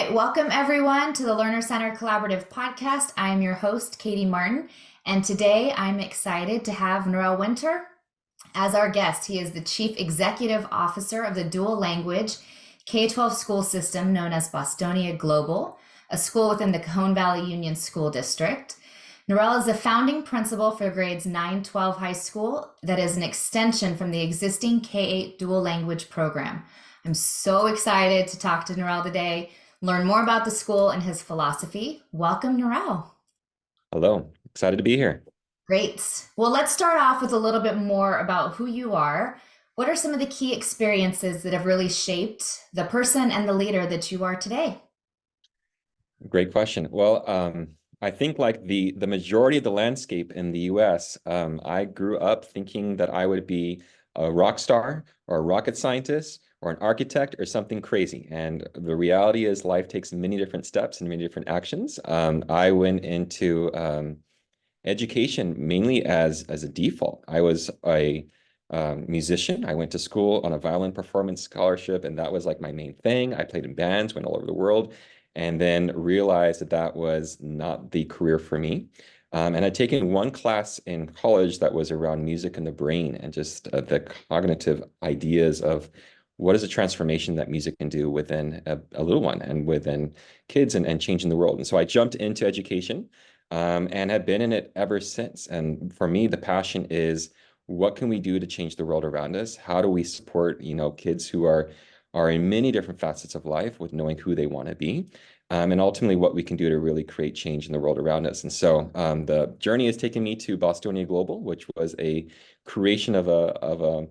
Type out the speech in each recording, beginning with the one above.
right, welcome everyone to the Learner Center Collaborative Podcast. I am your host, Katie Martin, and today I'm excited to have Nerel Winter as our guest. He is the Chief Executive Officer of the dual language K-12 school system known as Bostonia Global, a school within the Cajon Valley Union School District. Nerel is a founding principal for grades 9-12 high school that is an extension from the existing K-8 dual language program. I'm so excited to talk to Nerel today, learn more about the school and his philosophy. Welcome, Nerel. Hello, excited to be here. Great. Well, let's start off with a little bit more about who you are. What are some of the key experiences that have really shaped the person and the leader that you are today? Great question. Well, I think like the majority of the landscape in the US, I grew up thinking that I would be a rock star or a rocket scientist or an architect or something crazy. And the reality is life takes many different steps and many different actions. I went into education mainly as a default. I was a musician. I went to school on a violin performance scholarship, and that was like my main thing. I played in bands, went all over the world, and then realized that that was not the career for me. And I'd taken one class in college that was around music and the brain and just the cognitive ideas of what is a transformation that music can do within a little one and within kids and changing the world. And so I jumped into education and have been in it ever since. And for me, the passion is what can we do to change the world around us? How do we support, kids who are in many different facets of life with knowing who they want to be, and ultimately what we can do to really create change in the world around us. And so the journey has taken me to Bostonia Global, which was a creation of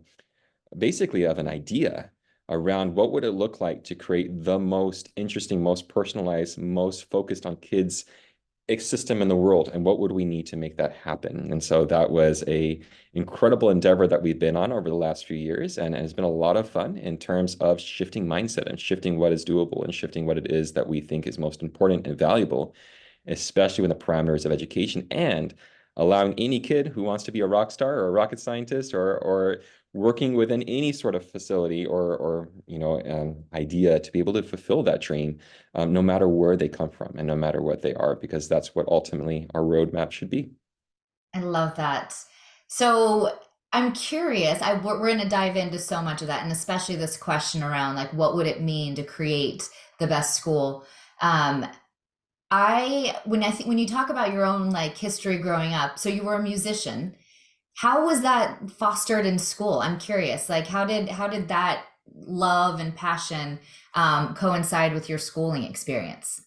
basically of an idea around what would it look like to create the most interesting, most personalized, most focused on kids system in the world, and what would we need to make that happen? And so that was a incredible endeavor that we've been on over the last few years, and it's been a lot of fun in terms of shifting mindset and shifting what is doable and shifting what it is that we think is most important and valuable, especially in the parameters of education, and allowing any kid who wants to be a rock star or a rocket scientist or working within any sort of facility or idea to be able to fulfill that dream, no matter where they come from and no matter what they are, because that's what ultimately our roadmap should be. I love that. So I'm curious, we're going to dive into so much of that, and especially this question around like, what would it mean to create the best school? When you talk about your own like history growing up, so you were a musician. How was that fostered in school? I'm curious, like how did that love and passion coincide with your schooling experience?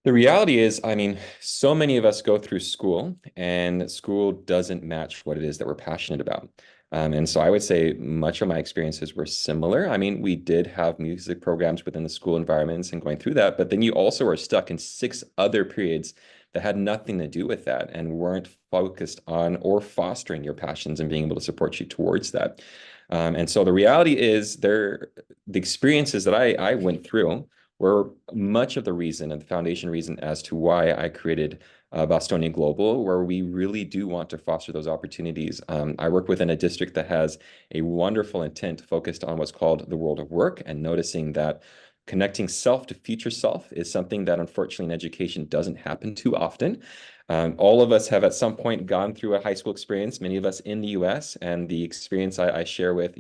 The reality is, I mean, so many of us go through school and school doesn't match what it is that we're passionate about. And so I would say much of my experiences were similar. I mean, we did have music programs within the school environments and going through that, but then you also are stuck in 6 other periods that had nothing to do with that and weren't focused on or fostering your passions and being able to support you towards that. And so the reality is the experiences that I went through were much of the reason and the foundation reason as to why I created Bostonia Global, where we really do want to foster those opportunities. I work within a district that has a wonderful intent focused on what's called the world of work, and noticing that connecting self to future self is something that unfortunately in education doesn't happen too often. All of us have at some point gone through a high school experience, many of us in the US, and the experience I share with,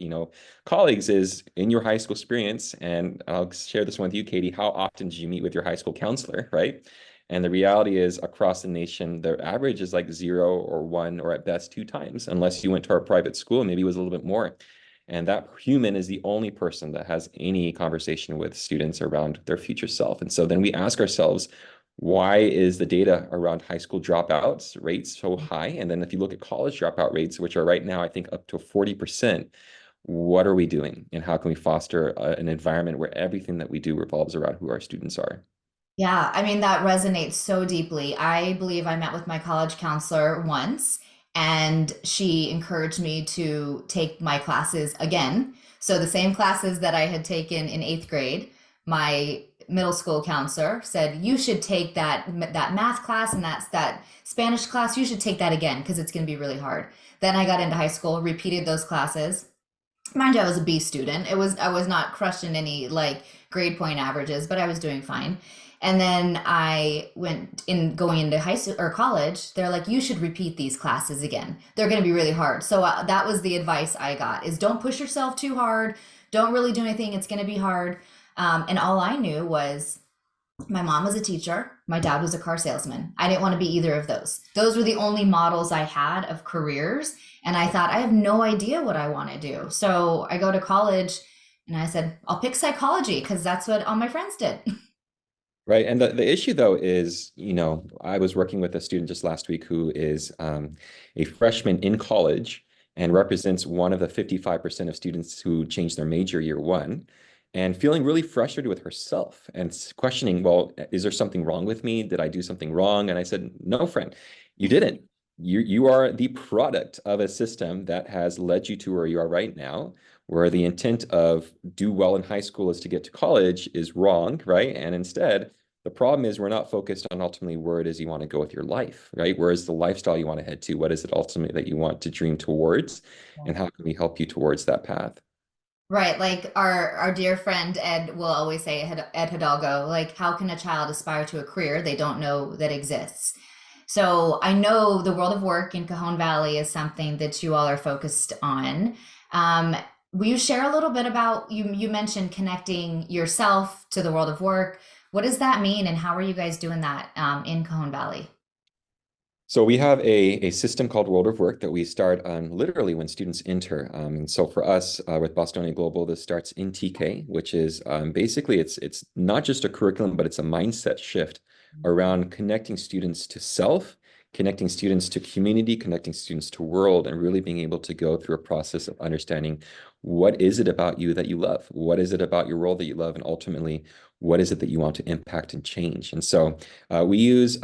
colleagues is in your high school experience, and I'll share this one with you, Katie, how often did you meet with your high school counselor, right? And the reality is across the nation, the average is like 0 or 1 or at best 2 times, unless you went to our private school, maybe it was a little bit more. And that human is the only person that has any conversation with students around their future self. And so then we ask ourselves, why is the data around high school dropouts rates so high? And then if you look at college dropout rates, which are right now, I think up to 40%, what are we doing? And how can we foster an environment where everything that we do revolves around who our students are? Yeah, I mean, that resonates so deeply. I believe I met with my college counselor once, and she encouraged me to take my classes again. So the same classes that I had taken in 8th grade, my middle school counselor said, you should take that math class and that Spanish class. You should take that again because it's going to be really hard. Then I got into high school, repeated those classes. Mind you, I was a B student. I was not crushed in any like grade point averages, but I was doing fine. And then I went in going into high school or college. They're like, you should repeat these classes again. They're going to be really hard. So that was the advice I got: is don't push yourself too hard. Don't really do anything. It's going to be hard. And all I knew was my mom was a teacher. My dad was a car salesman. I didn't want to be either of those. Those were the only models I had of careers. And I thought, I have no idea what I want to do. So I go to college and I said, I'll pick psychology because that's what all my friends did. Right. And the issue, though, is, I was working with a student just last week who is a freshman in college and represents one of the 55% of students who changed their major year one, and feeling really frustrated with herself and questioning, well, is there something wrong with me? Did I do something wrong? And I said, no, friend, you didn't. You are the product of a system that has led you to where you are right now, where the intent of do well in high school is to get to college is wrong, right? And instead, the problem is we're not focused on ultimately where it is you want to go with your life, right? Where is the lifestyle you want to head to? What is it ultimately that you want to dream towards? And how can we help you towards that path? Right. Like our dear friend Ed will always say, Ed Hidalgo, like, how can a child aspire to a career they don't know that exists? So I know the world of work in Cajon Valley is something that you all are focused on. Um, will you share a little bit about, you mentioned connecting yourself to the world of work. What does that mean, and how are you guys doing that in Cajon Valley? So we have a system called World of Work that we start literally when students enter. And so for us with Bostonia Global, this starts in TK, which is basically it's not just a curriculum, but it's a mindset shift around connecting students to self, connecting students to community, connecting students to world, and really being able to go through a process of understanding what is it about you that you love? What is it about your role that you love? And ultimately, what is it that you want to impact and change? And so we use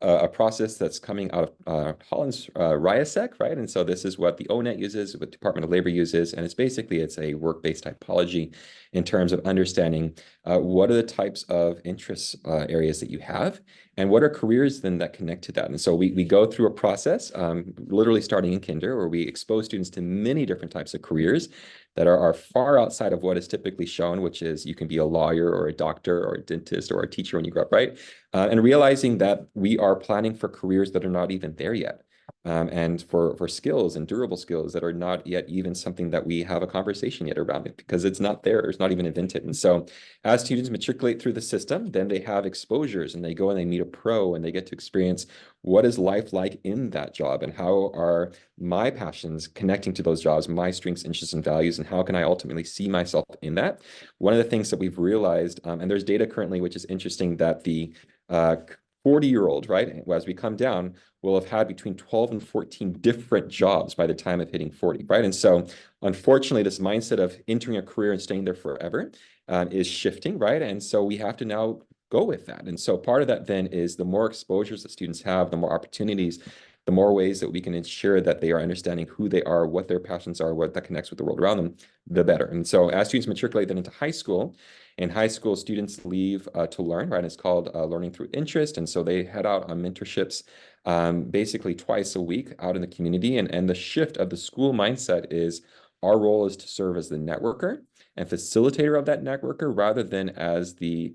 a process that's coming out of Holland's RIASEC, right? And so this is what the ONET uses, what Department of Labor uses, and it's a work-based typology in terms of understanding what are the types of interest areas that you have, and what are careers then that connect to that. And so we go through a process, literally starting in kinder, where we expose students to many different types of careers that are far outside of what is typically shown, which is you can be a lawyer or a doctor or a dentist or a teacher when you grow up, right? And realizing that we are planning for careers that are not even there yet. And for skills and durable skills that are not yet even something that we have a conversation yet around it, because it's not there, it's not even invented. And so as students matriculate through the system, then they have exposures and they go and they meet a pro and they get to experience what is life like in that job, and how are my passions connecting to those jobs, my strengths, interests, and values, and how can I ultimately see myself in that. One of the things that we've realized, and there's data currently, which is interesting, that the 40-year-old, right, as we come down, will have had between 12 and 14 different jobs by the time of hitting 40, right? And so unfortunately, this mindset of entering a career and staying there forever is shifting, right? And so we have to now go with that. And so part of that then is the more exposures that students have, the more opportunities, the more ways that we can ensure that they are understanding who they are, what their passions are, what that connects with the world around them, the better. And so as students matriculate then into high school, in high school, students leave to learn, right? It's called learning through interest. And so they head out on mentorships basically twice a week out in the community. And the shift of the school mindset is our role is to serve as the networker and facilitator of that networker, rather than as the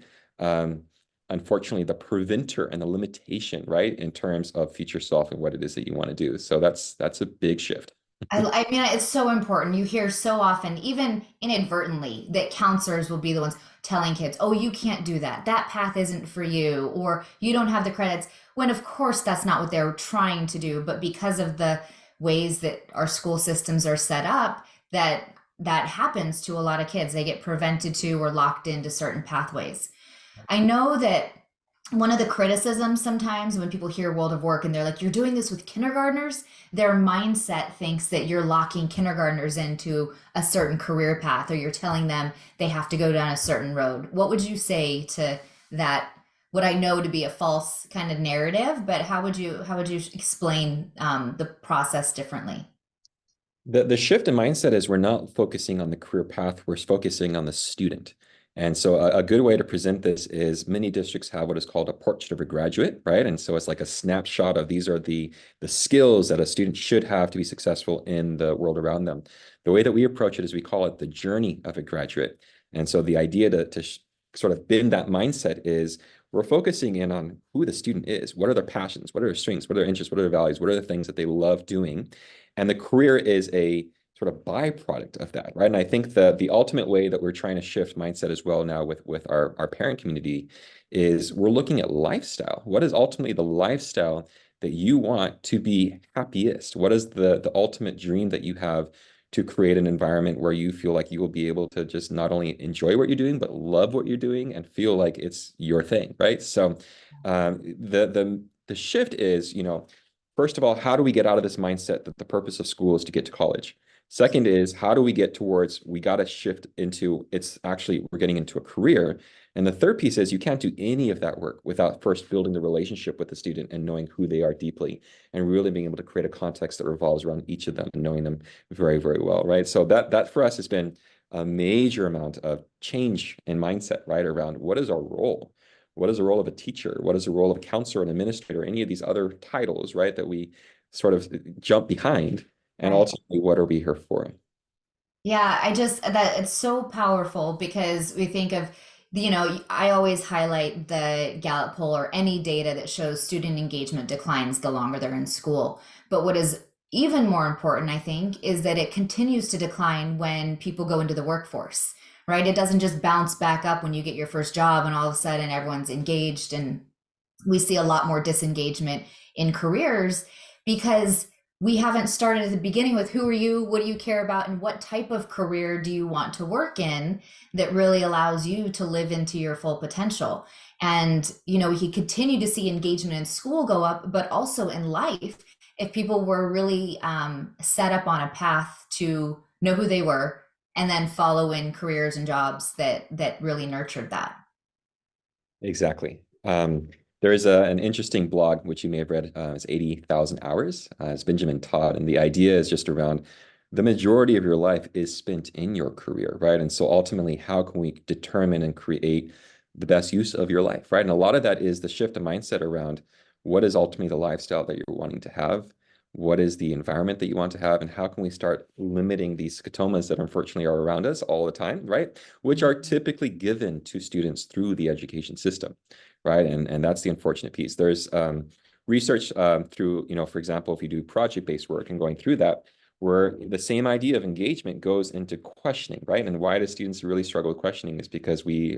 unfortunately, the preventer and the limitation, right, in terms of future self and what it is that you want to do. So that's a big shift. I mean, it's so important. You hear so often, even inadvertently, that counselors will be the ones telling kids, oh, you can't do that. That path isn't for you, or you don't have the credits. When, of course, that's not what they're trying to do. But because of the ways that our school systems are set up, that happens to a lot of kids. They get prevented to or locked into certain pathways. I know that one of the criticisms sometimes when people hear world of work and they're like, you're doing this with kindergartners, their mindset thinks that you're locking kindergartners into a certain career path, or you're telling them they have to go down a certain road. What would you say to that? What I know to be a false kind of narrative, but how would you explain the process differently? The shift in mindset is we're not focusing on the career path, we're focusing on the student. And so a good way to present this is many districts have what is called a portrait of a graduate, right? And so it's like a snapshot of these are the skills that a student should have to be successful in the world around them. The way that we approach it is we call it the journey of a graduate. And so the idea to sort of bend that mindset is we're focusing in on who the student is. What are their passions? What are their strengths? What are their interests? What are their values? What are the things that they love doing? And the career is a sort of byproduct of that, right? And I think the ultimate way that we're trying to shift mindset as well now with our parent community is we're looking at lifestyle. What is ultimately the lifestyle that you want to be happiest? What is the ultimate dream that you have to create an environment where you feel like you will be able to just not only enjoy what you're doing, but love what you're doing and feel like it's your thing, right? So the shift is, first of all, how do we get out of this mindset that the purpose of school is to get to college? Second is, how do we get towards, we got to shift into, it's actually, we're getting into a career. And the third piece is you can't do any of that work without first building the relationship with the student and knowing who they are deeply and really being able to create a context that revolves around each of them and knowing them very, very well, right? So that for us has been a major amount of change in mindset, right? Around what is our role? What is the role of a teacher? What is the role of a counselor, an administrator, any of these other titles, right? That we sort of jump behind, and Right. ultimately, what are we here for? Yeah, that it's so powerful because we think of, I always highlight the Gallup poll or any data that shows student engagement declines the longer they're in school. But what is even more important, I think, is that it continues to decline when people go into the workforce, right? It doesn't just bounce back up when you get your first job and all of a sudden everyone's engaged, and we see a lot more disengagement in careers because we haven't started at the beginning with who are you, what do you care about, and what type of career do you want to work in that really allows you to live into your full potential. And we could continue to see engagement in school go up, but also in life if people were really set up on a path to know who they were and then follow in careers and jobs that really nurtured that. Exactly. There is an interesting blog, which you may have read, it's 80,000 Hours. It's Benjamin Todd. And the idea is just around the majority of your life is spent in your career, right? And so ultimately, how can we determine and create the best use of your life, right? And a lot of that is the shift of mindset around what is ultimately the lifestyle that you're wanting to have? What is the environment that you want to have? And how can we start limiting these scotomas that unfortunately are around us all the time, right? Which are typically given to students through the education system, right? And that's the unfortunate piece. There's research through, for example, if you do project-based work and going through that, where the same idea of engagement goes into questioning, right? And why do students really struggle with questioning is because we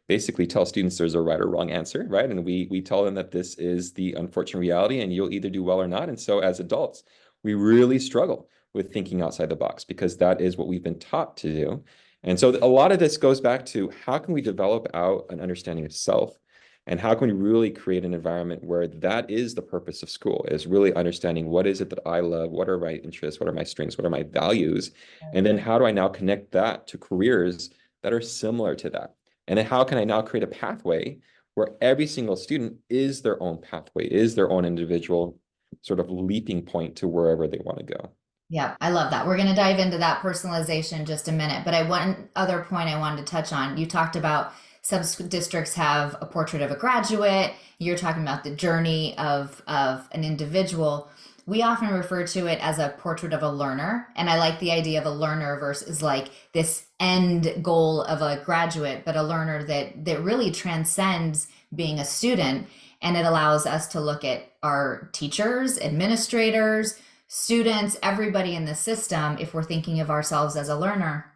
basically tell students there's a right or wrong answer, right? And we tell them that this is the unfortunate reality and you'll either do well or not. And so as adults, we really struggle with thinking outside the box because that is what we've been taught to do. And so a lot of this goes back to how can we develop out an understanding of self, and how can we really create an environment where that is the purpose of school, is really understanding what is it that I love, what are my interests, what are my strengths, what are my values, and then how do I now connect that to careers that are similar to that? And then how can I now create a pathway where every single student is their own pathway, is their own individual sort of leaping point to wherever they want to go? Yeah, I love that. We're going to dive into that personalization in just a minute. But one other point I wanted to touch on. You talked about some districts have a portrait of a graduate. You're talking about the journey of an individual. We often refer to it as a portrait of a learner. And I like the idea of a learner versus like this end goal of a graduate, but a learner that really transcends being a student. And it allows us to look at our teachers, administrators, students, everybody in the system, if we're thinking of ourselves as a learner.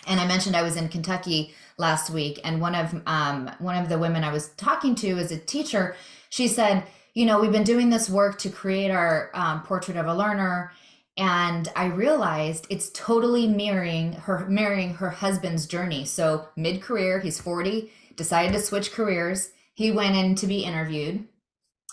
And I mentioned I was in Kentucky last week, and one of the women I was talking to as a teacher, she said, we've been doing this work to create our portrait of a learner, and I realized it's totally mirroring her husband's journey. So mid-career, he's 40, decided to switch careers. He went in to be interviewed.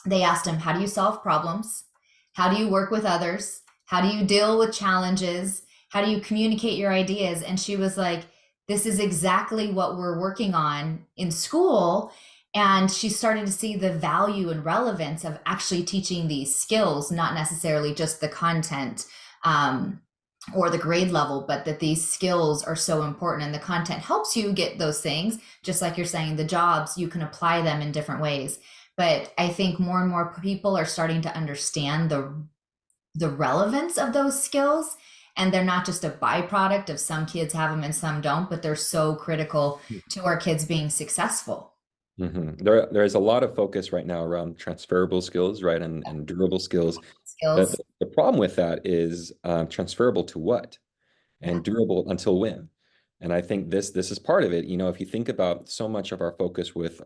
They asked him, how do you solve problems? How do you work with others? How do you deal with challenges? How do you communicate your ideas? And she was like, this is exactly what we're working on in school. And she started to see the value and relevance of actually teaching these skills, not necessarily just the content or the grade level, but that these skills are so important, and the content helps you get those things. Just like you're saying, the jobs, you can apply them in different ways. But I think more and more people are starting to understand the relevance of those skills. and they're not just a byproduct of some kids have them and some don't, but they're so critical to our kids being successful. There is a lot of focus right now around transferable skills, right, and durable skills. The, Skills. the problem with that is transferable to what Yeah. and durable until when? And I think this is part of it. You know, if you think about so much of our focus with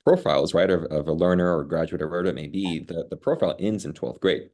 profiles, right, of a learner or graduate or whatever it may be, the profile ends in 12th grade.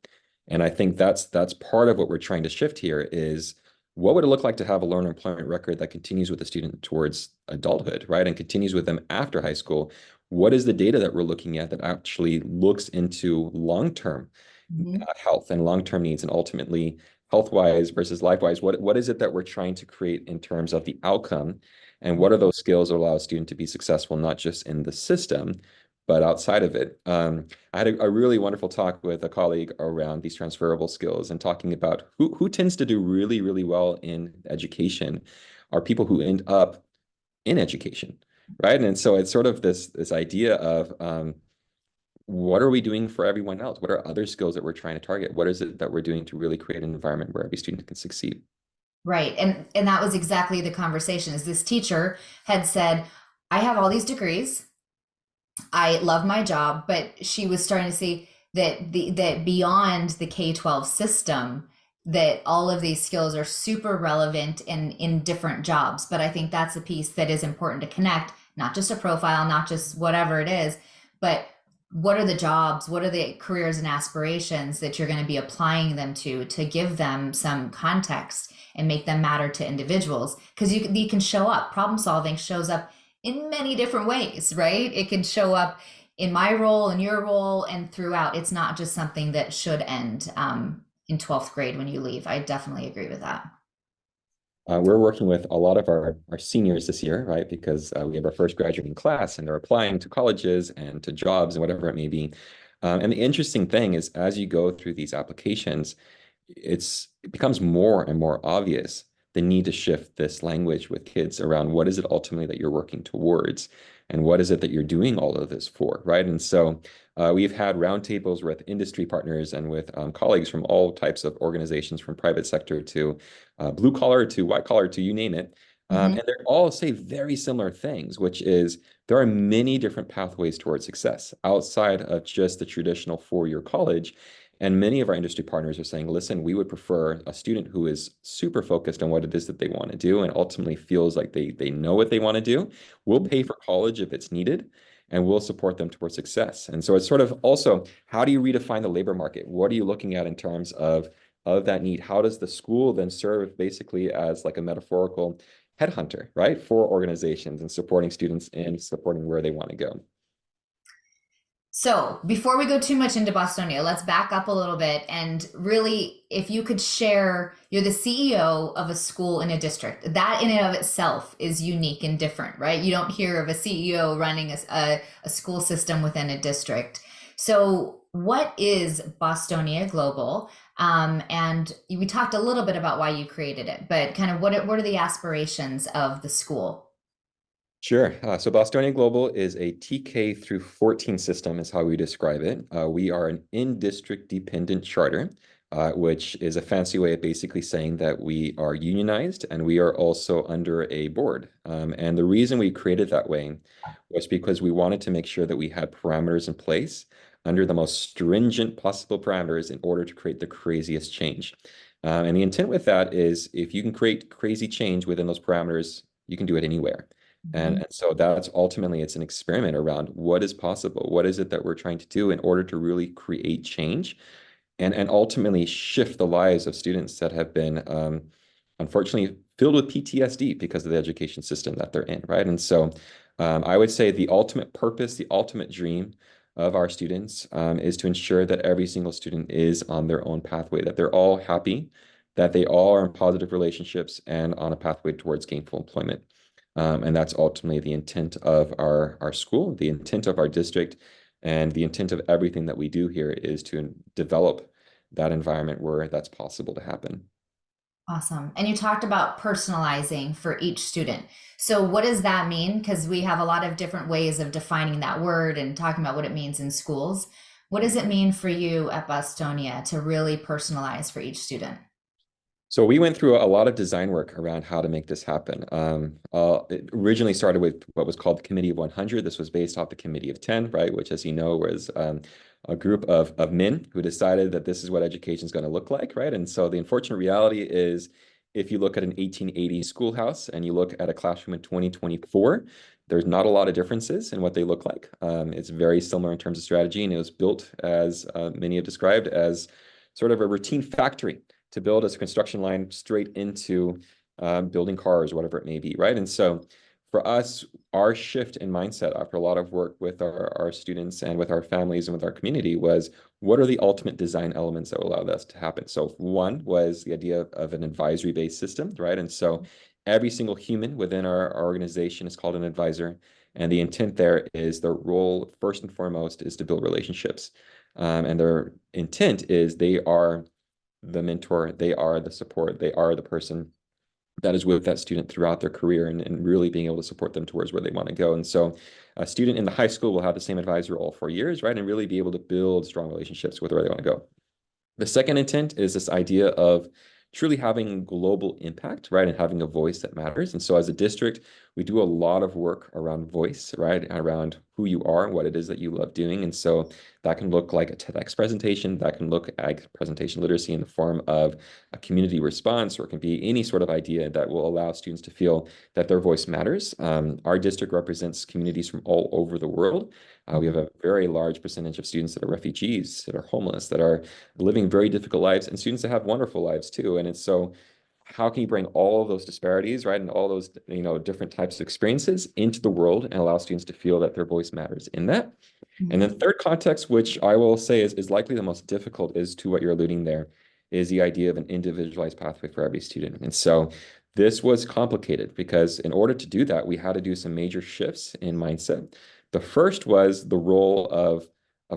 And I think that's part of what we're trying to shift here is what would it look like to have a learner employment record that continues with the student towards adulthood, right? And continues with them after high school? What is the data that we're looking at that actually looks into long-term Mhm. health and long-term needs and ultimately health-wise versus life-wise? What is it that we're trying to create in terms of the outcome? And what are those skills that allow a student to be successful, not just in the system, but outside of it? I had a really wonderful talk with a colleague around these transferable skills and talking about who tends to do really, really well in education are people who end up in education, right? And so it's sort of this idea of what are we doing for everyone else? What are other skills that we're trying to target? What is it that we're doing to really create an environment where every student can succeed? Right. And that was exactly the conversation. Is this teacher had said, I have all these degrees. I love my job, but she was starting to see that beyond the K-12 system, that all of these skills are super relevant in different jobs. But I think that's a piece that is important to connect, not just a profile, not just whatever it is, but what are the jobs, what are the careers and aspirations that you're going to be applying them to give them some context and make them matter to individuals. Because you can show up, problem solving shows up in many different ways, right? It can show up in my role, in your role, and throughout. It's not just something that should end in 12th grade when you leave. I definitely agree with that. We're working with a lot of our seniors this year, right? Because we have our first graduating class and they're applying to colleges and to jobs and whatever it may be. And the interesting thing is, as you go through these applications, it becomes more and more obvious the need to shift this language with kids around what is it ultimately that you're working towards and what is it that you're doing all of this for, right? And so we've had roundtables with industry partners and with colleagues from all types of organizations, from private sector to blue collar to white collar to you name it. Mm-hmm. And they all say very similar things, which is there are many different pathways towards success outside of just the traditional four-year college. And many of our industry partners are saying, listen, we would prefer a student who is super focused on what it is that they want to do and ultimately feels like they know what they want to do. We'll pay for college if it's needed, and we'll support them towards success. And so it's sort of also, how do you redefine the labor market? What are you looking at in terms of that need? How does the school then serve basically as like a metaphorical headhunter, right, for organizations and supporting students and supporting where they want to go? So before we go too much into Bostonia, let's back up a little bit and really, if you could share, you're the CEO of a school in a district. That in and of itself is unique and different, right? You don't hear of a CEO running a school system within a district. So what is Bostonia Global? And we talked a little bit about why you created it, but kind of what are the aspirations of the school? Sure. So Bostonia Global is a TK through 14 system is how we describe it. We are an in-district dependent charter, which is a fancy way of basically saying that we are unionized and we are also under a board. And the reason we created that way was because we wanted to make sure that we had parameters in place under the most stringent possible parameters in order to create the craziest change. And the intent with that is if you can create crazy change within those parameters, you can do it anywhere. And so that's ultimately, it's an experiment around what is possible. What is it that we're trying to do in order to really create change and ultimately shift the lives of students that have been unfortunately filled with PTSD because of the education system that they're in, right? And so I would say the ultimate purpose, the ultimate dream of our students is to ensure that every single student is on their own pathway, that they're all happy, that they all are in positive relationships and on a pathway towards gainful employment. And that's ultimately the intent of our school, the intent of our district, and the intent of everything that we do here is to develop that environment where that's possible to happen. Awesome. And you talked about personalizing for each student. So what does that mean? Because we have a lot of different ways of defining that word and talking about what it means in schools. What does it mean for you at Bostonia to really personalize for each student? So we went through a lot of design work around how to make this happen. It originally started with what was called the Committee of 100. This was based off the Committee of 10, right? Which, as you know, was a group of men who decided that this is what education is going to look like, right? And so the unfortunate reality is, if you look at an 1880s schoolhouse and you look at a classroom in 2024, there's not a lot of differences in what they look like. It's very similar in terms of strategy, and it was built, as many have described, as sort of a routine factory to build as a construction line straight into building cars, whatever it may be, right? And so for us, our shift in mindset after a lot of work with our students and with our families and with our community was, what are the ultimate design elements that will allow this to happen? So one was the idea of an advisory-based system, right? And so every single human within our organization is called an advisor. And the intent there is their role, first and foremost, is to build relationships. And their intent is they are the mentor, they are the support, they are the person that is with that student throughout their career, and really being able to support them towards where they want to go. And so a student in the high school will have the same advisor all 4 years, right? And really be able to build strong relationships with where they want to go. The second intent is this idea of truly having global impact, right? And having a voice that matters. And so as a district, we do a lot of work around voice, right? Around who you are and what it is that you love doing. And so that can look like a TEDx presentation, that can look at presentation literacy in the form of a community response, or it can be any sort of idea that will allow students to feel that their voice matters. Our district represents communities from all over the world. We have a very large percentage of students that are refugees, that are homeless, that are living very difficult lives, and students that have wonderful lives too. And it's so, how can you bring all of those disparities, right, and all those, different types of experiences into the world and allow students to feel that their voice matters in that? And then third context, which I will say is likely the most difficult, is to what you're alluding there, is the idea of an individualized pathway for every student. And so this was complicated because in order to do that, we had to do some major shifts in mindset. The first was the role of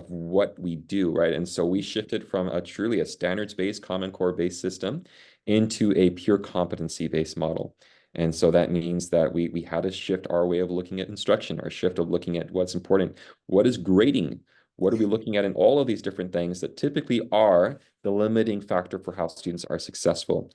what we do, right? And so we shifted from truly a standards-based, Common Core-based system into a pure competency-based model. And so that means that we had to shift our way of looking at instruction, our shift of looking at what's important. What is grading? What are we looking at in all of these different things that typically are the limiting factor for how students are successful?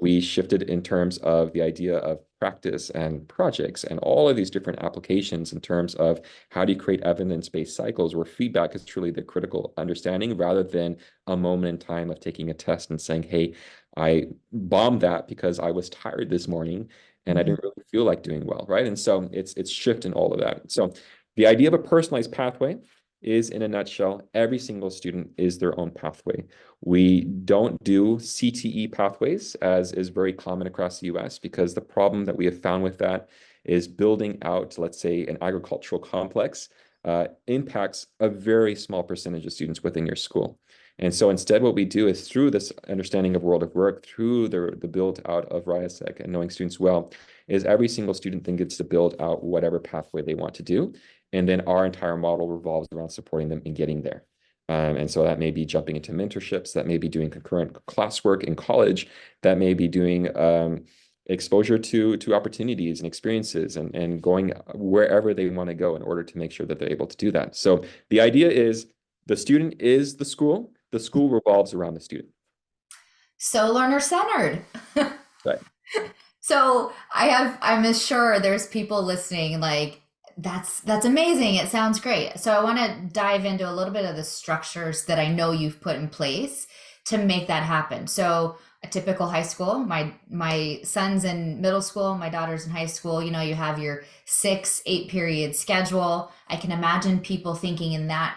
We shifted in terms of the idea of practice and projects and all of these different applications in terms of how do you create evidence-based cycles where feedback is truly the critical understanding, rather than a moment in time of taking a test and saying, hey, I bombed that because I was tired this morning and I didn't really feel like doing well, right? And so it's shift in all of that. So the idea of a personalized pathway is, in a nutshell, every single student is their own pathway. We don't do CTE pathways, as is very common across the US, because the problem that we have found with that is building out, let's say, an agricultural complex impacts a very small percentage of students within your school. And so instead, what we do is, through this understanding of world of work, through the build out of RIASEC and knowing students well, is every single student then gets to build out whatever pathway they want to do. And then our entire model revolves around supporting them in getting there. And so that may be jumping into mentorships, that may be doing concurrent classwork in college, that may be doing exposure to opportunities and experiences, and going wherever they want to go in order to make sure that they're able to do that. So the idea is, the student is the school revolves around the student. So learner-centered. Right. So I'm sure there's people listening like, that's amazing. It sounds great. So I want to dive into a little bit of the structures that I know you've put in place to make that happen. So a typical high school, my son's in middle school, my daughter's in high school, you have your 6-8 period schedule. I can imagine people thinking in that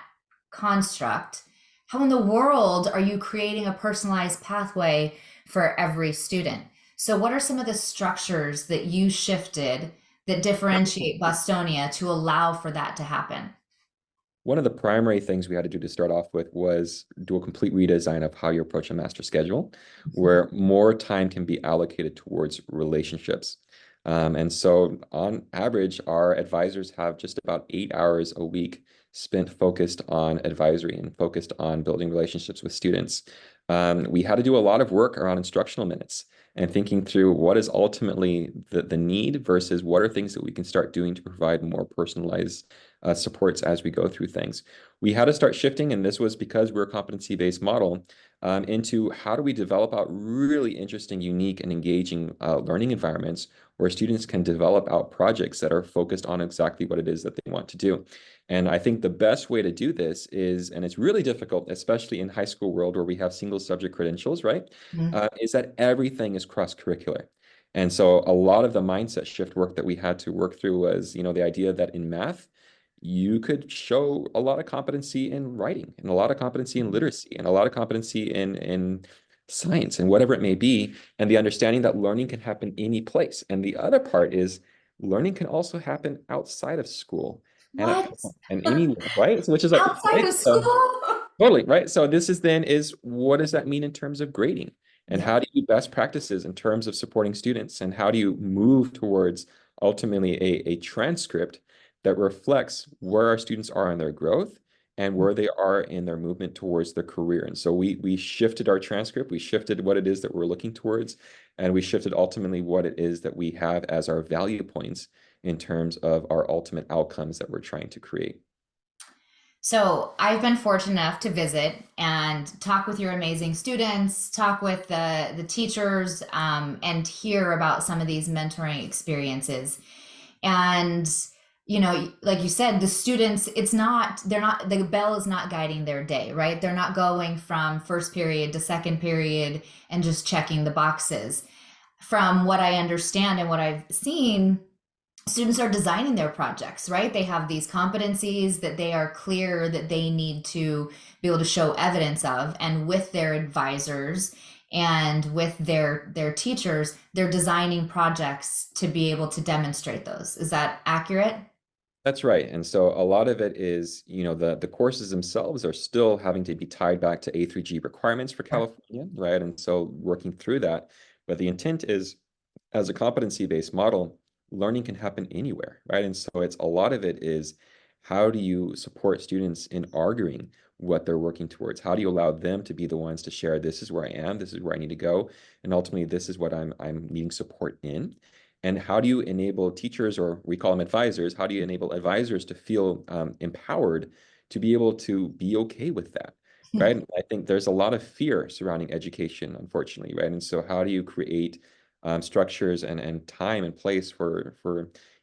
construct. How in the world are you creating a personalized pathway for every student? So what are some of the structures that you shifted that differentiate Bostonia to allow for that to happen? One of the primary things we had to do to start off with was do a complete redesign of how you approach a master schedule, where more time can be allocated towards relationships. And so on average, our advisors have just about 8 hours a week spent focused on advisory and focused on building relationships with students. We had to do a lot of work around instructional minutes and thinking through what is ultimately the need versus what are things that we can start doing to provide more personalized supports as we go through things. We had to start shifting, and this was because we're a competency-based model, into how do we develop out really interesting, unique, and engaging learning environments where students can develop out projects that are focused on exactly what it is that they want to do. And I think the best way to do this is, and it's really difficult, especially in high school world where we have single subject credentials, right? Mhm. Is that everything is cross-curricular. And so a lot of the mindset shift work that we had to work through was, the idea that in math, you could show a lot of competency in writing and a lot of competency in literacy and a lot of competency in science and whatever it may be, and the understanding that learning can happen any place. And the other part is learning can also happen outside of school and at What? home and anywhere, right? So which is like, Outside right? of So school? totally, right? So this is then is what does that mean in terms of grading? And Yeah. how do you best practices in terms of supporting students? And how do you move towards ultimately a transcript that reflects where our students are in their growth and where they are in their movement towards their career? And so we shifted our transcript, we shifted what it is that we're looking towards, and we shifted ultimately what it is that we have as our value points in terms of our ultimate outcomes that we're trying to create. So I've been fortunate enough to visit and talk with your amazing students, talk with the teachers, and hear about some of these mentoring experiences. And like you said, the students, they're not, the bell is not guiding their day, right? They're not going from first period to second period and just checking the boxes. From what I understand and what I've seen, students are designing their projects, right? They have these competencies that they are clear that they need to be able to show evidence of, and with their advisors and with their teachers, they're designing projects to be able to demonstrate those. Is that accurate? That's right. And so a lot of it is, the courses themselves are still having to be tied back to A through G requirements for Sure. California, right? And so working through that. But the intent is, as a competency-based model, learning can happen anywhere, right? And so it's a lot of it is how do you support students in arguing what they're working towards? How do you allow them to be the ones to share, this is where I am, this is where I need to go, and ultimately this is what I'm needing support in? And how do you enable teachers, or we call them advisors, how do you enable advisors to feel empowered to be able to be okay with that, right? I think there's a lot of fear surrounding education, unfortunately, right? And so how do you create structures and time and place for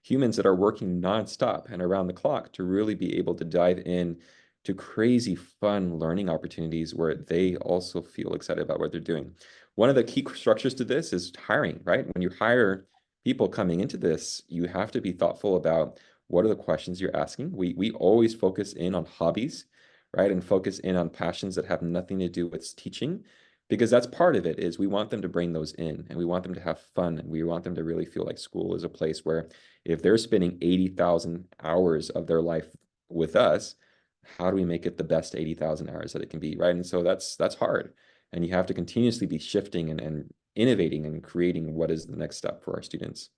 humans that are working nonstop and around the clock to really be able to dive in to crazy fun learning opportunities where they also feel excited about what they're doing. One of the key structures to this is hiring, right? When you hire people coming into this, you have to be thoughtful about what are the questions you're asking. We always focus in on hobbies, right? And focus in on passions that have nothing to do with teaching, because that's part of it is we want them to bring those in and we want them to have fun and we want them to really feel like school is a place where if they're spending 80,000 hours of their life with us, how do we make it the best 80,000 hours that it can be, right? And so that's hard. And you have to continuously be shifting and innovating and creating what is the next step for our students.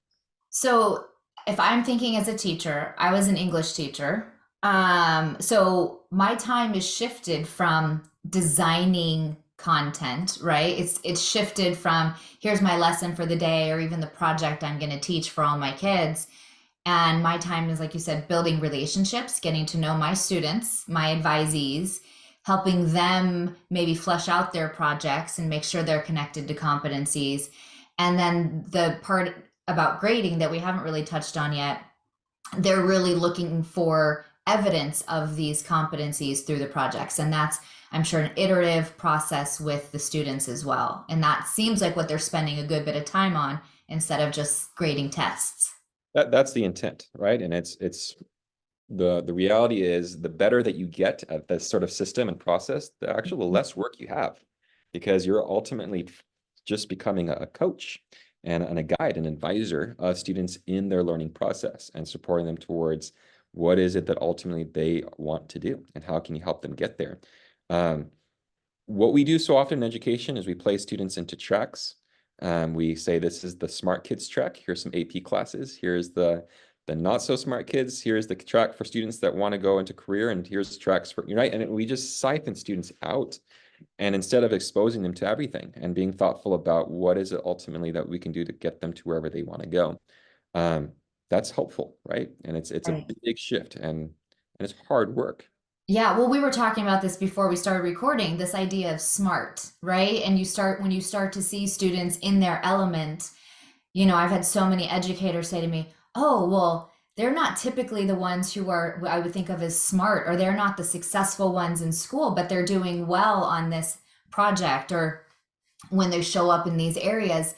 So if I'm thinking as a teacher, I was an English teacher. So my time is shifted from designing content, right? It's shifted from here's my lesson for the day or even the project I'm going to teach for all my kids. And my time is, like you said, building relationships, getting to know my students, my advisees, helping them maybe flesh out their projects and make sure they're connected to competencies. And then the part about grading that we haven't really touched on yet, they're really looking for evidence of these competencies through the projects. And that's, I'm sure, an iterative process with the students as well. And that seems like what they're spending a good bit of time on instead of just grading tests. That's the intent, right? And it's the reality is the better that you get at this sort of system and process, the actual the less work you have, because you're ultimately just becoming a coach and a guide, an advisor of students in their learning process and supporting them towards what is it that ultimately they want to do and how can you help them get there. Um, what we do so often in education is we place students into tracks. We say this is the smart kids track. Here's some AP classes. Here's the not so smart kids. Here's the track for students that want to go into career, and here's tracks for right. And we just siphon students out, and instead of exposing them to everything and being thoughtful about what is it ultimately that we can do to get them to wherever they want to go, um, that's helpful, right? And it's a Right. big shift, and and it's hard work. Yeah, well, we were talking about this before we started recording, this idea of smart, right? And when you start to see students in their element, I've had so many educators say to me, "Oh, well, they're not typically the ones who are what I would think of as smart, or they're not the successful ones in school, but they're doing well on this project or when they show up in these areas."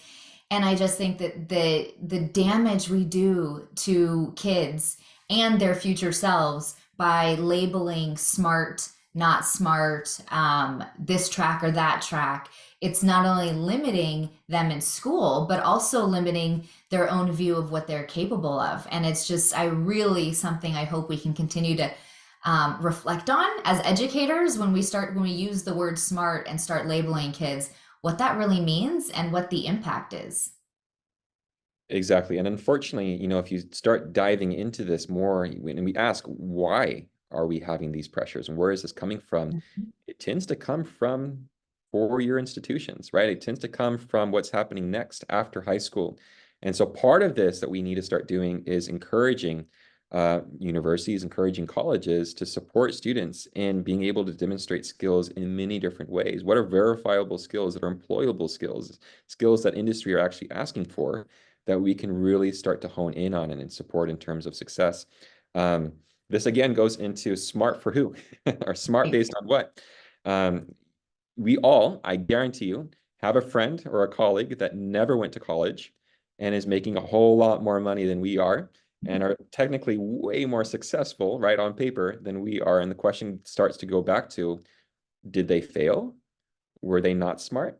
And I just think that the damage we do to kids and their future selves by labeling smart, not smart, this track or that track, it's not only limiting them in school, but also limiting their own view of what they're capable of. And it's just, I really something I hope we can continue to reflect on as educators when we use the word smart and start labeling kids, what that really means and what the impact is. Exactly. And unfortunately, if you start diving into this more, and we ask, why are we having these pressures and where is this coming from? It tends to come from four-year institutions, right? It tends to come from what's happening next after high school. And so part of this that we need to start doing is encouraging universities, encouraging colleges to support students in being able to demonstrate skills in many different ways. What are verifiable skills that are employable skills, skills that industry are actually asking for that we can really start to hone in on and support in terms of success. Um, this again goes into smart for who or smart based on what? Um, we all, I guarantee you, have a friend or a colleague that never went to college and is making a whole lot more money than we are and are technically way more successful, right, on paper than we are. And the question starts to go back to, did they fail? Were they not smart?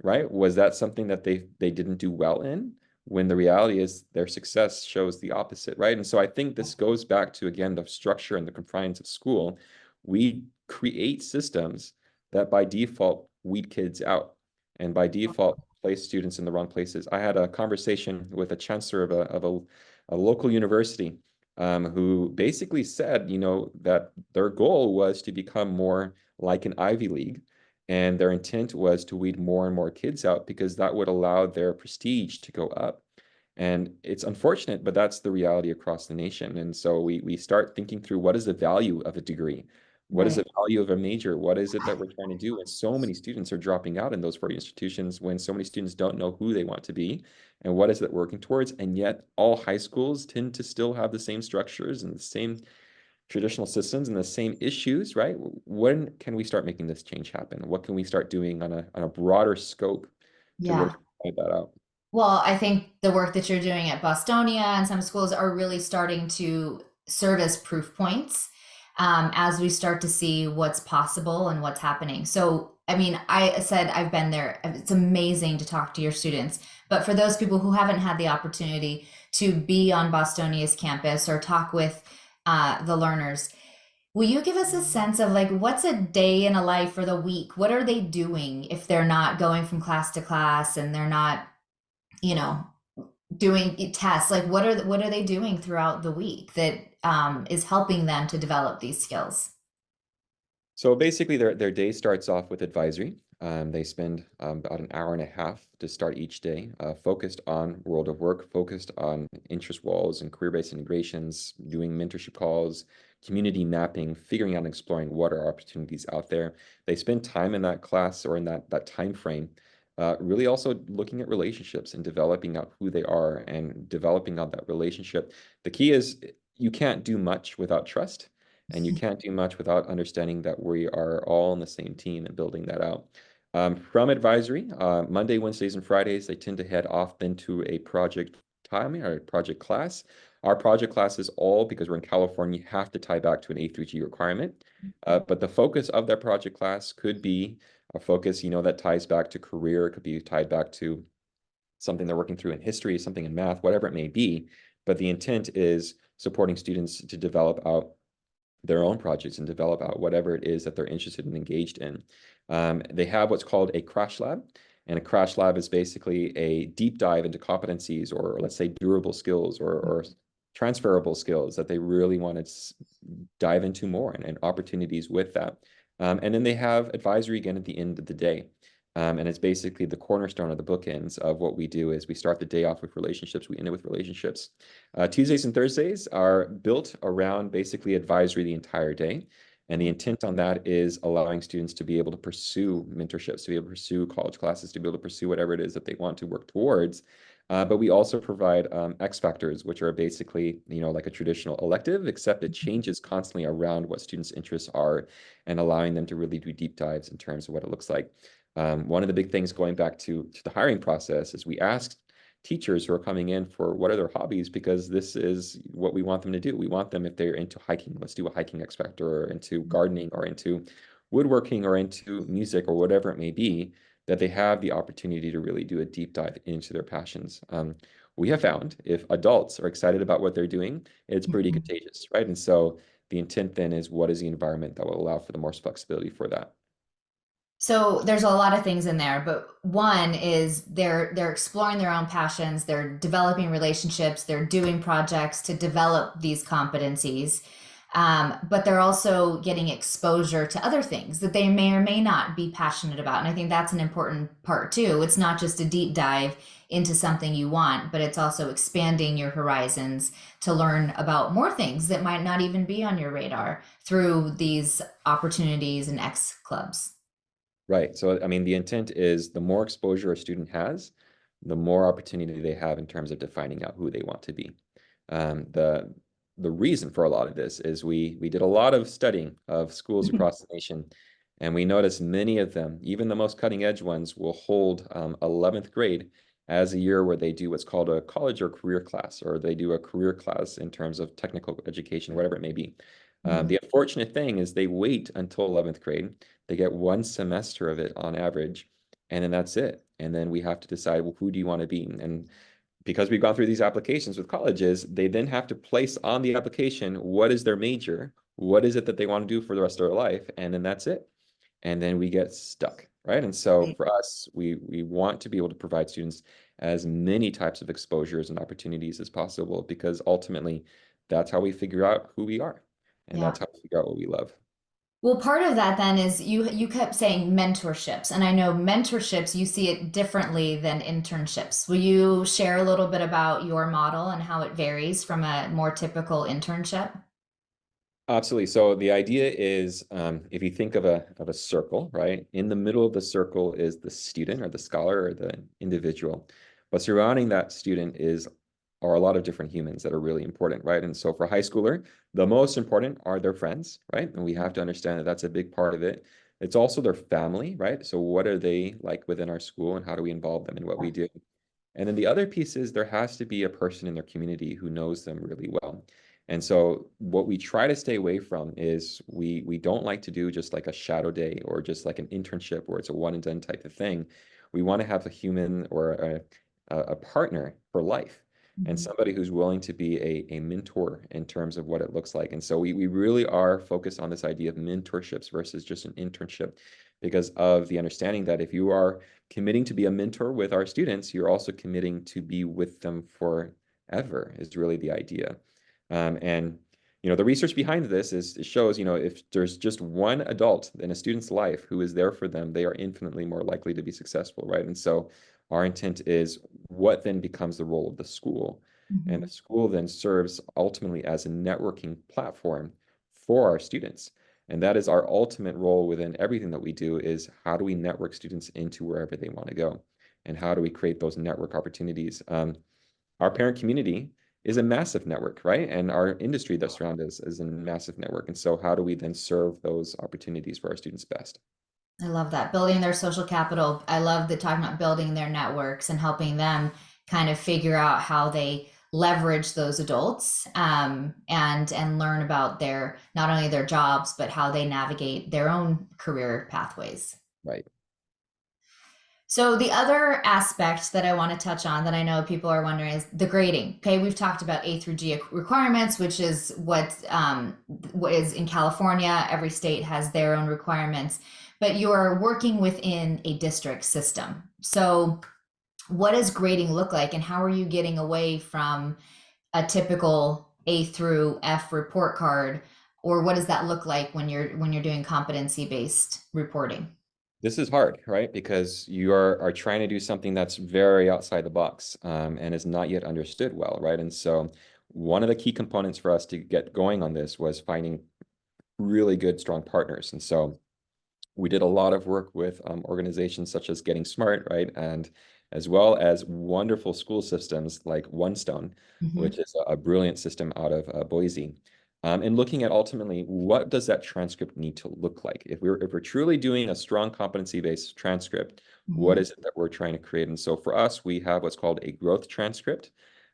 Right? Was that something that they didn't do well in? When the reality is their success shows the opposite, right? And so I think this goes back to, again, the structure and the compliance of school. We create systems that by default weed kids out and by default place students in the wrong places. I had a conversation with a chancellor of a local university who basically said, that their goal was to become more like an Ivy League. And their intent was to weed more and more kids out because that would allow their prestige to go up. And it's unfortunate, but that's the reality across the nation. And so we start thinking through, what is the value of a degree? What is Right. the value of a major? What is it that we're trying to do? And so many students are dropping out in those 4 institutions when so many students don't know who they want to be and what is it working towards. And yet all high schools tend to still have the same structures and the same traditional systems and the same issues, right? When can we start making this change happen? What can we start doing on a broader scope to really Yeah. find that out? Well, I think the work that you're doing at Bostonia and some schools are really starting to serve as proof points as we start to see what's possible and what's happening. So, I mean, I said I've been there. It's amazing to talk to your students. But for those people who haven't had the opportunity to be on Bostonia's campus or talk with the learners, will you give us a sense of like what's a day in a life or the week? What are they doing if they're not going from class to class and they're not, you know, doing tests? Like what are they doing throughout the week that is helping them to develop these skills? So basically, their day starts off with advisory. They spend about an hour and a half to start each day, focused on world of work, focused on interest walls and career-based integrations, doing mentorship calls, community mapping, figuring out and exploring what are opportunities out there. They spend time in that class or in that time frame, really also looking at relationships and developing out who they are and developing out that relationship. The key is you can't do much without trust. And you can't do much without understanding that we are all on the same team and building that out. From advisory, Monday, Wednesdays, and Fridays, they tend to head off then to a project time or a project class. Our project classes all, because we're in California, have to tie back to an A through G requirement. But the focus of that project class could be a focus, that ties back to career. It could be tied back to something they're working through in history, something in math, whatever it may be. But the intent is supporting students to develop out their own projects and develop out whatever it is that they're interested and engaged in. They have what's called a crash lab. And a crash lab is basically a deep dive into competencies or let's say durable skills or transferable skills that they really want to dive into more and opportunities with that. And then they have advisory again at the end of the day. And it's basically the cornerstone of the bookends of what we do is we start the day off with relationships, we end it with relationships. Tuesdays and Thursdays are built around basically advisory the entire day. And the intent on that is allowing students to be able to pursue mentorships, to be able to pursue college classes, to be able to pursue whatever it is that they want to work towards. But we also provide X factors, which are basically, like a traditional elective, except it changes constantly around what students' interests are and allowing them to really do deep dives in terms of what it looks like. One of the big things going back to the hiring process is we asked teachers who are coming in for what are their hobbies, because this is what we want them to do. We want them, if they're into hiking, let's do a hiking X factor, or into gardening, or into woodworking, or into music, or whatever it may be, that they have the opportunity to really do a deep dive into their passions. We have found if adults are excited about what they're doing, it's pretty Mhm. contagious, right? And so the intent then is, what is the environment that will allow for the most flexibility for that? So there's a lot of things in there, but one is they're exploring their own passions, they're developing relationships, they're doing projects to develop these competencies. But they're also getting exposure to other things that they may or may not be passionate about. And I think that's an important part too. It's not just a deep dive into something you want, but it's also expanding your horizons to learn about more things that might not even be on your radar through these opportunities and X clubs. Right. So, I mean, the intent is the more exposure a student has, the more opportunity they have in terms of defining out who they want to be. The reason for a lot of this is we did a lot of studying of schools across the nation, and we noticed many of them, even the most cutting edge ones, will hold 11th grade as a year where they do what's called a college or career class, or they do a career class in terms of technical education, whatever it may be. The unfortunate thing is they wait until 11th grade. They get one semester of it on average, and then that's it. And then we have to decide, well, who do you want to be? And because we've gone through these applications with colleges, they then have to place on the application, what is their major? What is it that they want to do for the rest of their life? And then that's it. And then we get stuck, right? And so Right. for us, we want to be able to provide students as many types of exposures and opportunities as possible, because ultimately that's how we figure out who we are. And Yeah. that's how we figure out what we love. Well, part of that then is you kept saying mentorships, and I know mentorships you see it differently than internships. Will you share a little bit about your model and how it varies from a more typical internship? Absolutely. So the idea is, if you think of a circle, right? In the middle of the circle is the student or the scholar or the individual, but surrounding that student are a lot of different humans that are really important, right? And so for a high schooler, the most important are their friends, right? And we have to understand that that's a big part of it. It's also their family, right? So what are they like within our school, and how do we involve them in what we do? And then the other piece is there has to be a person in their community who knows them really well. And so what we try to stay away from is we don't like to do just like a shadow day or just like an internship where it's a one and done type of thing. We want to have a human or a partner for life, and Mhm. somebody who's willing to be a mentor in terms of what it looks like. And so we really are focused on this idea of mentorships versus just an internship, because of the understanding that if you are committing to be a mentor with our students, you're also committing to be with them forever, is really the idea. And the research behind this it shows, if there's just one adult in a student's life who is there for them, they are infinitely more likely to be successful, right? And so our intent is, what then becomes the role of the school? And the Mhm. school then serves ultimately as a networking platform for our students. And that is our ultimate role within everything that we do, is how do we network students into wherever they want to go? And how do we create those network opportunities? Our parent community is a massive network, right? And our industry that surrounds us is a massive network. And so how do we then serve those opportunities for our students best? I love that. Building their social capital. I love the talking about building their networks and helping them kind of figure out how they leverage those adults and learn about their not only their jobs but how they navigate their own career pathways. Right. So the other aspect that I want to touch on that I know people are wondering is the grading. Okay, we've talked about A through G requirements, which is what is in California. Every state has their own requirements, but you're working within a district system. So what does grading look like, and how are you getting away from a typical A through F report card, or what does that look like when you're doing competency based reporting? This is hard, right? Because you are trying to do something that's very outside the box, and is not yet understood well, right? And so one of the key components for us to get going on this was finding really good, strong partners. And so we did a lot of work with organizations such as Getting Smart, right? And as well as wonderful school systems like One Stone, Mhm. which is a brilliant system out of Boise. And looking at ultimately what does that transcript need to look like? If we're truly doing a strong competency-based transcript, what Mhm. is it that we're trying to create? And so for us, we have what's called a growth transcript.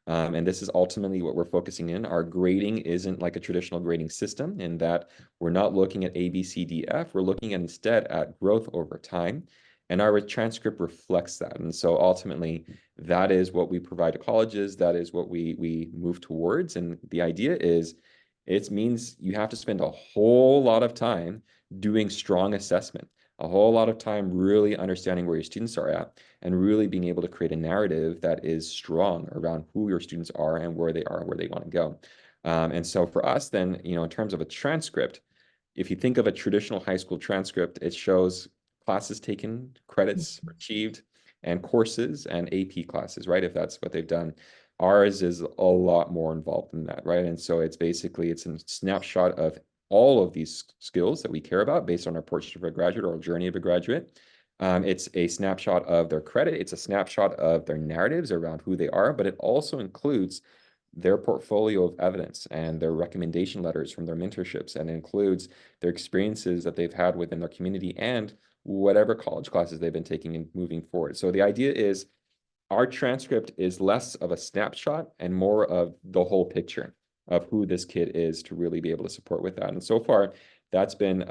And this is ultimately what we're focusing in. Our grading isn't like a traditional grading system in that we're not looking at A, B, C, D, F. We're looking at instead at growth over time. And our transcript reflects that. And so ultimately, that is what we provide to colleges. That is what we move towards. And the idea is it means you have to spend a whole lot of time doing strong assessment, a whole lot of time really understanding where your students are at, and really being able to create a narrative that is strong around who your students are and where they are and where they want to go. And so for us, then, in terms of a transcript, if you think of a traditional high school transcript, it shows classes taken, credits achieved, and courses and AP classes, right? If that's what they've done. Ours is a lot more involved than that, right? And so it's a snapshot of all of these skills that we care about based on our portrait of a graduate or journey of a graduate. It's a snapshot of their credit. It's a snapshot of their narratives around who they are, but it also includes their portfolio of evidence and their recommendation letters from their mentorships, and includes their experiences that they've had within their community and whatever college classes they've been taking and moving forward. So the idea is our transcript is less of a snapshot and more of the whole picture of who this kid is to really be able to support with that. And so far, that's been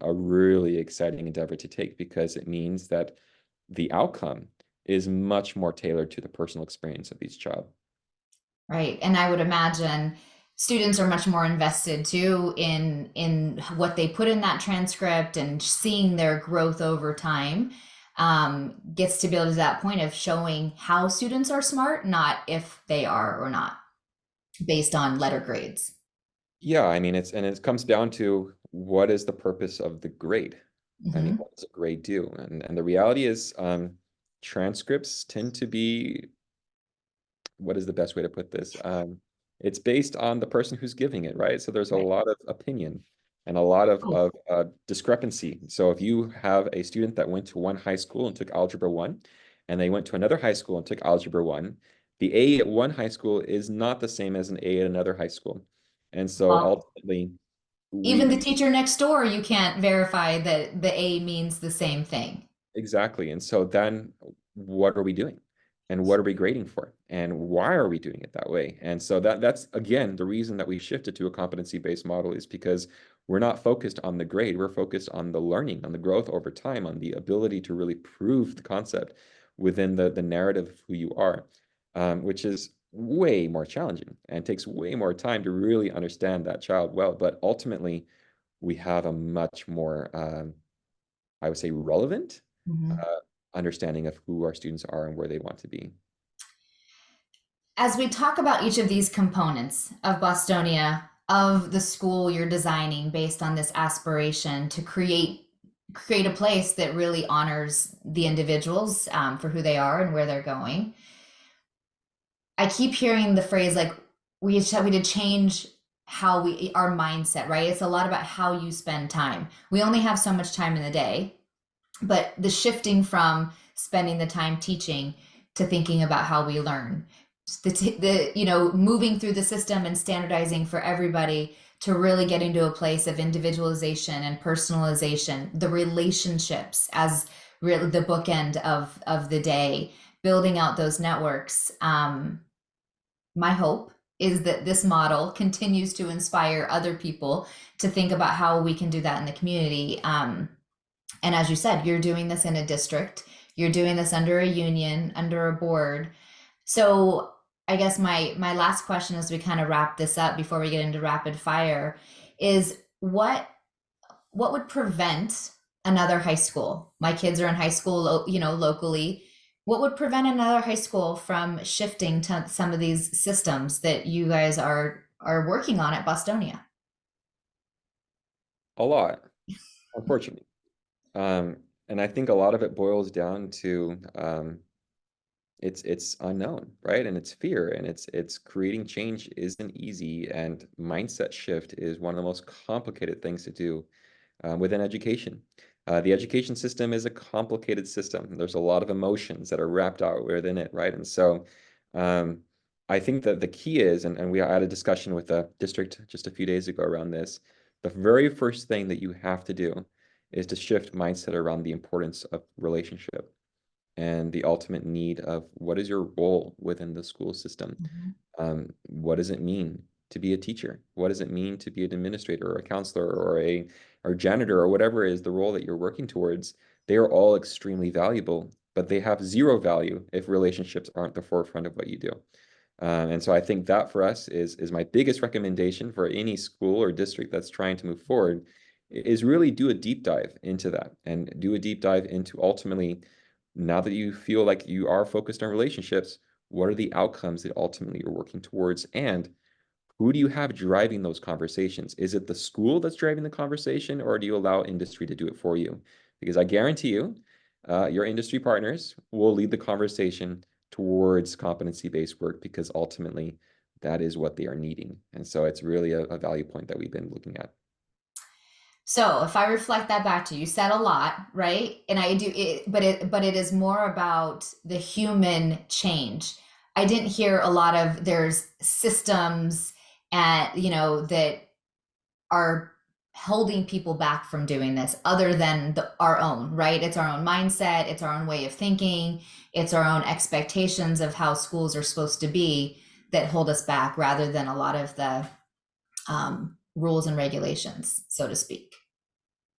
a really exciting endeavor to take because it means that the outcome is much more tailored to the personal experience of each child. Right. And I would imagine students are much more invested too in what they put in that transcript and seeing their growth over time. Gets to build to that point of showing how students are smart, not if they are or not, based on letter grades. Yeah, I mean, it comes down to what is the purpose of the grade? I mean, Hmm. what does a grade do? And the reality is, transcripts tend to be, what is the best way to put this? It's based on the person who's giving it, right? So there's a Right. lot of opinion and a lot Oh, of discrepancy. So if you have a student that went to one high school and took Algebra 1, and they went to another high school and took Algebra 1, the A at one high school is not the same as an A at another high school. And so well, ultimately, even the we teacher next door, you can't verify that the A means the same thing. exactly. And so then what are we doing? And what are we grading for? And why are we doing it that way? And so that's again the reason that we shifted to a competency-based model is because we're not focused on the grade, we're focused on the learning, on the growth over time, on the ability to really prove the concept within the narrative of who you are, which is way more challenging and takes way more time to really understand that child well. But ultimately, we have a much more I would say relevant Mhm. uh, understanding of who our students are and where they want to be. As we talk about each of these components of Bostonia, of the school you're designing based on this aspiration to create a place that really honors the individuals for who they are and where they're going. I keep hearing the phrase like we did change how we our mindset, right? It's a lot about how you spend time. We only have so much time in the day, but the shifting from spending the time teaching to thinking about how we learn, the moving through the system and standardizing for everybody to really get into a place of individualization and personalization, the relationships as really the bookend of the day, building out those networks. My hope is that this model continues to inspire other people to think about how we can do that in the community. And as you said, you're doing this in a district, you're doing this under a union, under a board. So I guess my last question as we kind of wrap this up before we get into rapid fire is what would prevent another high school? My kids are in high school, locally. What would prevent another high school from shifting to some of these systems that you guys are working on at Bostonia? A lot, unfortunately. Um, And I think a lot of it boils down to it's unknown, right? And it's fear, and it's creating change isn't easy, and mindset shift is one of the most complicated things to do within education. The education system is a complicated system. There's a lot of emotions that are wrapped out within it, right? And so um, I think that the key is, and we had a discussion with the district just a few days ago around this, the very first thing that you have to do is to shift mindset around the importance of relationship and the ultimate need of what is your role within the school system. Mhm. What does it mean to be a teacher? What does it mean to be an administrator or a counselor or a or janitor or whatever is the role that you're working towards? They are all extremely valuable, but they have zero value if relationships aren't the forefront of what you do. And so I think that for us is my biggest recommendation for any school or district that's trying to move forward is really do a deep dive into that and do a deep dive into ultimately, now that you feel like you are focused on relationships, what are the outcomes that ultimately you're working towards? And who do you have driving those conversations? Is it the school that's driving the conversation, or do you allow industry to do it for you? Because I guarantee you, your industry partners will lead the conversation towards competency-based work because ultimately that is what they are needing. And so it's really a value point that we've been looking at. So if I reflect that back to you, you said a lot, right? And I do it, but it is more about the human change. I didn't hear a lot of there's systems and that are holding people back from doing this other than our own, right? It's our own mindset, it's our own way of thinking, it's our own expectations of how schools are supposed to be that hold us back rather than a lot of the rules and regulations, so to speak.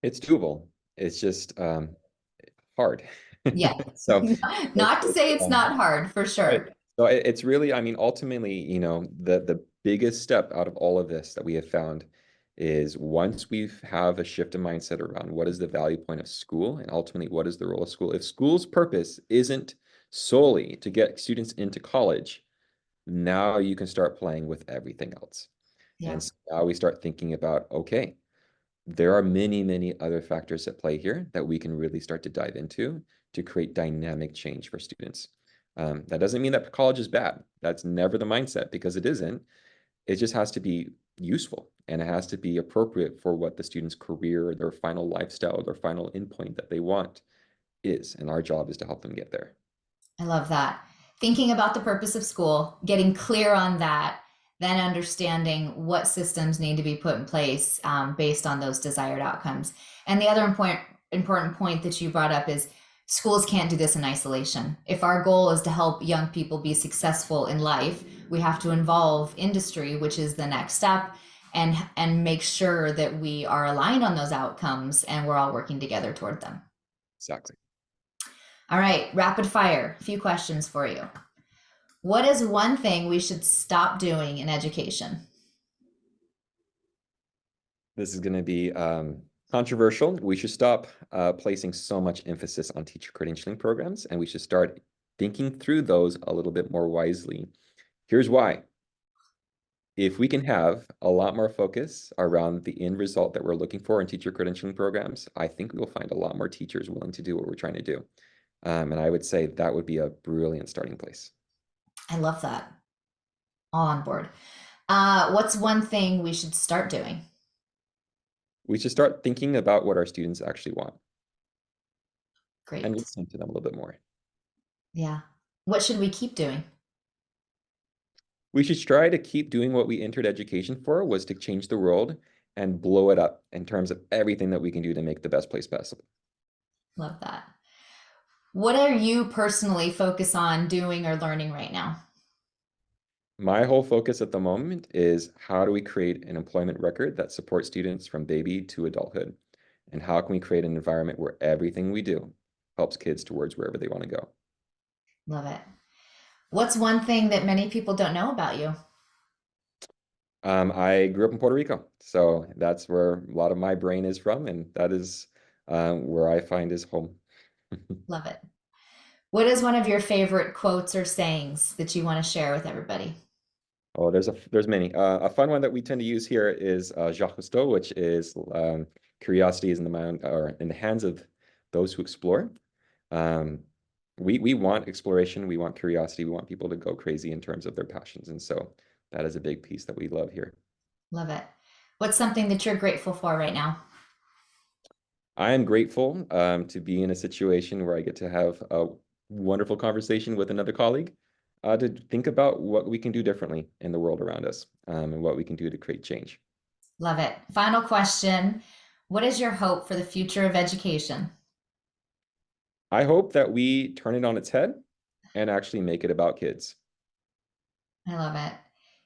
It's doable. It's just hard. Yeah. So it's, Not to say it's um, not hard, for right. sure. So it's really, I mean, ultimately, the biggest step out of all of this that we have found is once we have a shift in mindset around what is the value point of school and ultimately what is the role of school. If school's purpose isn't solely to get students into college, now you can start playing with everything else. Yeah, And so now we start thinking about, okay, there are many, many other factors at play here that we can really start to dive into to create dynamic change for students. That doesn't mean that college is bad. That's never the mindset because it isn't. It just has to be useful and it has to be appropriate for what the student's career, their final lifestyle, their final endpoint that they want is. And our job is to help them get there. I love that. Thinking about the purpose of school, getting clear on that, then understanding what systems need to be put in place based on those desired outcomes. And the other important point that you brought up is schools can't do this in isolation. If our goal is to help young people be successful in life, we have to involve industry, which is the next step, and make sure that we are aligned on those outcomes and we're all working together toward them. Exactly. All right, rapid fire. A few questions for you. What is one thing we should stop doing in education? This is going to be controversial. We should stop placing so much emphasis on teacher credentialing programs, and we should start thinking through those a little bit more wisely. Here's why. If we can have a lot more focus around the end result that we're looking for in teacher credentialing programs, I think we'll find a lot more teachers willing to do what we're trying to do. And I would say that would be a brilliant starting place. I love that. All on board. What's one thing we should start doing? We should start thinking about what our students actually want and Great. listen to them a little bit more. Yeah. What should we keep doing? We should try to keep doing what we entered education for, was to change the world and blow it up in terms of everything that we can do to make the best place possible. Love that. What are you personally focused on doing or learning right now? My whole focus at the moment is how do we create an employment record that supports students from baby to adulthood? And how can we create an environment where everything we do helps kids towards wherever they want to go? Love it. What's one thing that many people don't know about you? I grew up in Puerto Rico, so that's where a lot of my brain is from, and that is where I find is home. Love it. What is one of your favorite quotes or sayings that you want to share with everybody? Oh, there's many. A fun one that we tend to use here is Jacques Cousteau, which is curiosity is in the mind or in the hands of those who explore. We want exploration, we want curiosity, we want people to go crazy in terms of their passions. And so that is a big piece that we love here. Love it. What's something that you're grateful for right now? I am grateful to be in a situation where I get to have a wonderful conversation with another colleague to think about what we can do differently in the world around us and what we can do to create change. Love it. Final question. What is your hope for the future of education? I hope that we turn it on its head and actually make it about kids. I love it.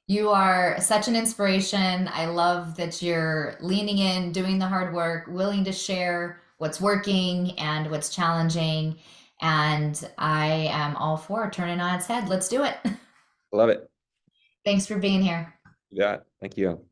You are such an inspiration. I love that you're leaning in, doing the hard work, willing to share what's working and what's challenging. And I am all for turning on its head. Let's do it. Love it. Thanks for being here. Yeah, thank you.